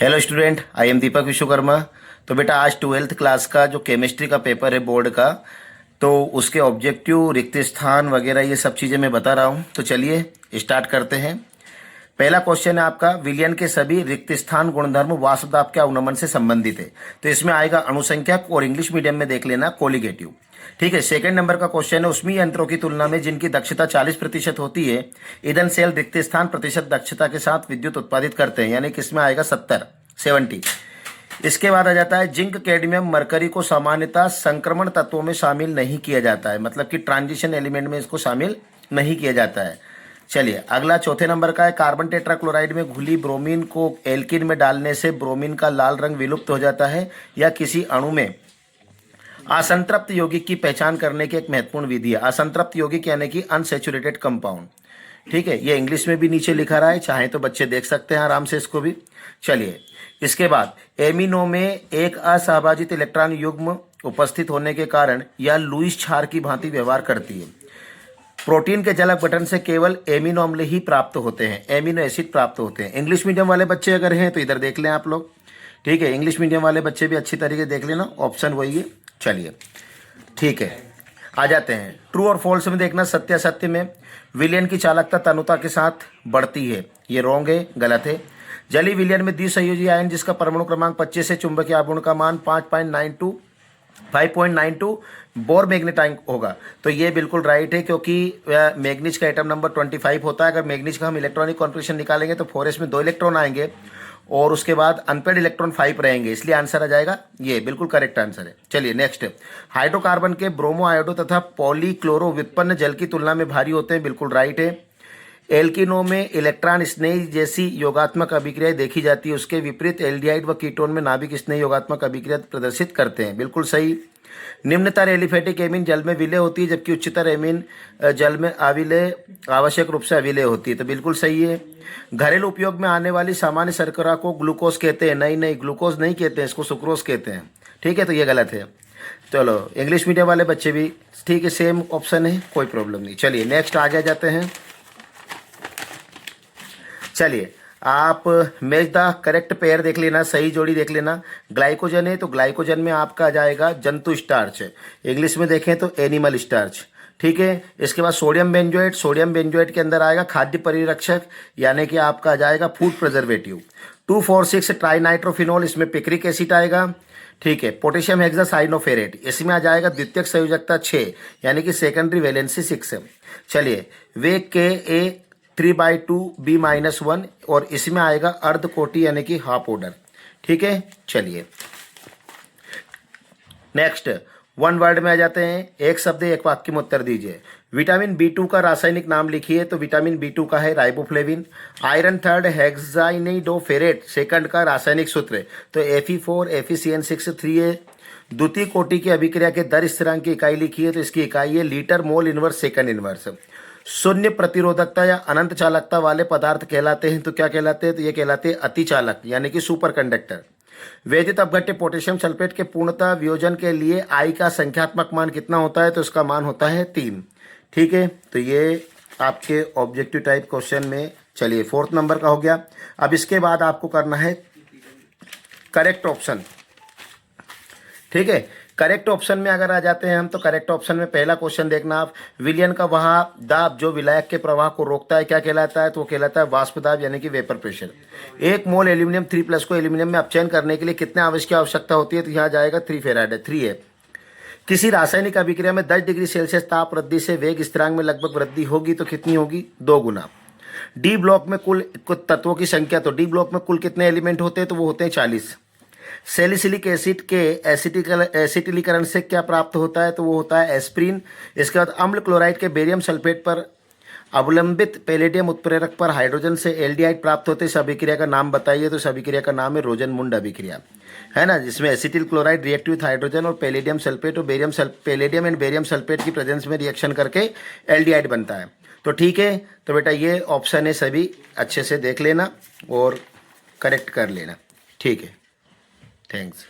Hello student, I am दीपक विश्वकर्मा। तो बेटा आज ट्वेल्थ क्लास का जो केमिस्ट्री का पेपर है बोर्ड का, तो उसके ऑब्जेक्टिव, रिक्त स्थान वगैरह ये सब चीज़ें मैं बता रहा हूँ। तो चलिए स्टार्ट करते हैं। पहला क्वेश्चन है आपका, विलयन के सभी रिक्त स्थान गुणधर्म वाष्प दाब के अवनमन से संबंधित है। तो इसमें आएगा अणुसंख्यक और इंग्लिश मीडियम में देख लेना कोलिगेटिव। ठीक है। सेकंड नंबर का क्वेश्चन है, उष्मीय यंत्रों की तुलना में जिनकी दक्षता 40% होती है, ईंधन सेल रिक्त स्थान प्रतिशत दक्षता के साथ विद्युत उत्पादित करते हैं, यानी कि इसमें आएगा 70। इसके बाद आ जाता है, जिंक, कैडमियम, मरकरी को सामान्यतः संक्रमण तत्वों में शामिल नहीं किया जाता है, मतलब कि ट्रांजिशन एलिमेंट में इसको शामिल नहीं किया जाता है। चलिए अगला चौथे नंबर का है, कार्बन टेट्राक्लोराइड में घुली ब्रोमीन को एल्कीन में डालने से ब्रोमीन का लाल रंग विलुप्त हो जाता है, या किसी अणु में असंतृप्त यौगिक की पहचान करने की एक महत्वपूर्ण विधि है। असंतृप्त यौगिक यानी कि अनसैचुरेटेड कंपाउंड। ठीक है, ये इंग्लिश में भी नीचे लिखा रहा है, चाहे तो बच्चे देख सकते हैं आराम से इसको भी। चलिए इसके बाद, एमिनो में एक असहभाजित इलेक्ट्रॉन युग्म उपस्थित होने के कारण यह लुईस क्षार की भांति व्यवहार करती है। प्रोटीन के जलक गठन से केवल एमिनो अम्ल ही प्राप्त होते हैं, एमिनो एसिड प्राप्त होते हैं। इंग्लिश मीडियम वाले बच्चे अगर हैं तो इधर देख लें आप लोग। ठीक है, इंग्लिश मीडियम वाले बच्चे भी अच्छी तरीके देख लेना, ऑप्शन वही है। चलिए ठीक है, आ जाते हैं ट्रू और फॉल्स में देखना। सत्य असत्य में विलयन की चालकता तनुता के साथ बढ़ती है, ये रॉन्ग है, गलत है। जलीय विलयन में द्विसंयोजी आयन जिसका परमाणु क्रमांक 25 से चुंबकीय आघूर्ण का मान 5.92 बोर मैग्नेटाइट होगा, तो ये बिल्कुल राइट है, क्योंकि मैग्नीज का एटम नंबर 25 होता है। अगर मैग्नीज का हम इलेक्ट्रॉनिक कॉन्फ़िगरेशन निकालेंगे तो 4s में 2 इलेक्ट्रॉन आएंगे और उसके बाद अनपेड इलेक्ट्रॉन 5 रहेंगे, इसलिए आंसर आ जाएगा ये, बिल्कुल करेक्ट आंसर है। चलिए नेक्स्ट, हाइड्रोकार्बन के ब्रोमो आयोडो तथा पॉलीक्लोरो व्युत्पन्न जल की तुलना में भारी होते हैं, बिल्कुल राइट है। एल्किनो में इलेक्ट्रॉन स्नेह जैसी योगात्मक अभिक्रिया देखी जाती है, उसके विपरीत एल्डिहाइड व कीटोन में नाभिक स्नेह योगात्मक अभिक्रिया प्रदर्शित करते हैं, बिल्कुल सही। निम्नतर एलिफेटिक एमीन जल में विलय होती है, जबकि उच्चतर एमीन जल में अविलय, आवश्यक रूप से अविलय होती है, तो बिल्कुल सही है। घरेलू उपयोग में आने वाली सामान्य शर्करा को ग्लूकोज कहते हैं, नहीं ग्लूकोज नहीं कहते हैं, इसको सुक्रोज कहते हैं। ठीक है, तो ये गलत है। चलो इंग्लिश मीडियम वाले बच्चे भी ठीक है, सेम ऑप्शन है, कोई प्रॉब्लम नहीं। चलिए नेक्स्ट आगे जाते हैं। चलिए आप मैच द करेक्ट पेयर देख लेना, सही जोड़ी देख लेना। ग्लाइकोजन है तो ग्लाइकोजन में आपका आ जाएगा जंतु स्टार्च, इंग्लिश में देखें तो एनिमल स्टार्च। ठीक है, इसके बाद सोडियम बेंजोएट, सोडियम बेंजोएट के अंदर आएगा खाद्य परिरक्षक, यानी कि आपका आ जाएगा फूड प्रिजर्वेटिव। 2,4,6 ट्राइनाइट्रोफिनॉल, इसमें पिक्रिक एसिड आएगा। ठीक है, पोटेशियम हेक्सासाइनोफेरेट, इसमें आ जाएगा द्वितीयक संयोजकता 6, यानी कि सेकेंडरी वैलेंसी 6 है। चलिए वे Ka3/2B-1, और इसमें आएगा अर्ध कोटि यानी कि हाफ ऑर्डर। ठीक है, चलिए नेक्स्ट वन वर्ड में आ जाते हैं, एक शब्द एक वाक्य में उत्तर दीजिए। विटामिन B2 का रासायनिक नाम लिखिए, तो विटामिन B2 का है राइबोफ्लेविन। आयरन थर्ड हेक्साइनिडोफेरेट सेकंड का रासायनिक सूत्र, तो Fe4 FeCN6 3A। द्वितीय कोटि की अभिक्रिया के दर स्थिरांक की इकाई लिखिए, तो इसकी इकाई है litre mole inverse second inverse. शून्य प्रतिरोधकता या अनंत चालकता वाले पदार्थ कहलाते हैं, तो क्या कहलाते हैं, तो ये कहलाते हैं अति चालक, यानी कि सुपर कंडक्टर। वैद्युत अपघट्य पोटेशियम सल्फेट के पूर्णतः वियोजन के लिए आई का संख्यात्मक मान कितना होता है, तो इसका मान होता है 3। ठीक है, तो ये आपके ऑब्जेक्टिव टाइप क्वेश्चन में, चलिए 4th नंबर का हो गया। अब इसके बाद आपको करना है करेक्ट ऑप्शन। ठीक है, करेक्ट ऑप्शन में अगर आ जाते हैं हम, तो करेक्ट ऑप्शन में पहला क्वेश्चन देखना आप, विलयन का वह दाब जो विलायक के प्रवाह को रोकता है क्या कहलाता है, तो वो कहलाता है वाष्प दाब, यानी कि वेपर प्रेशर। 1 मोल एल्यूमिनियम 3+ को एल्यूमिनियम में अपचयन करने के लिए कितने आवेश की आवश्यकता होती है, तो यहाँ जाएगा 3 फेराड है, 3 है। किसी रासायनिक अभिक्रिया में 10 डिग्री सेल्सियस ताप वृद्धि से वेग स्थिरांक में लगभग वृद्धि होगी, तो कितनी होगी, 2 गुना। डी ब्लॉक में कुल तत्वों की संख्या, तो डी ब्लॉक में कुल कितने एलिमेंट होते हैं, तो वो होते हैं 40। सैलिसिलिक एसिड के एसिटिलीकरण से क्या प्राप्त होता है, तो वो होता है एस्प्रिन। इसके बाद अम्ल क्लोराइड के बेरियम सल्फेट पर अवलंबित पैलेडियम उत्प्रेरक पर हाइड्रोजन से एल्डिहाइड प्राप्त होते हैं। इस अभिक्रिया का नाम बताइए, तो इस अभिक्रिया का नाम है रोजन-मुंड अभिक्रिया, है ना, जिसमें acetyl chloride react with hydrogen और पैलेडियम सल्फेट और पैलेडियम एंड बेरियम सल्फेट की प्रेजेंस में रिएक्शन करके एल्डिहाइड बनता है। तो ठीक है, तो बेटा ये ऑप्शन है, सभी अच्छे से देख लेना और करेक्ट कर लेना। ठीक है, थैंक्स।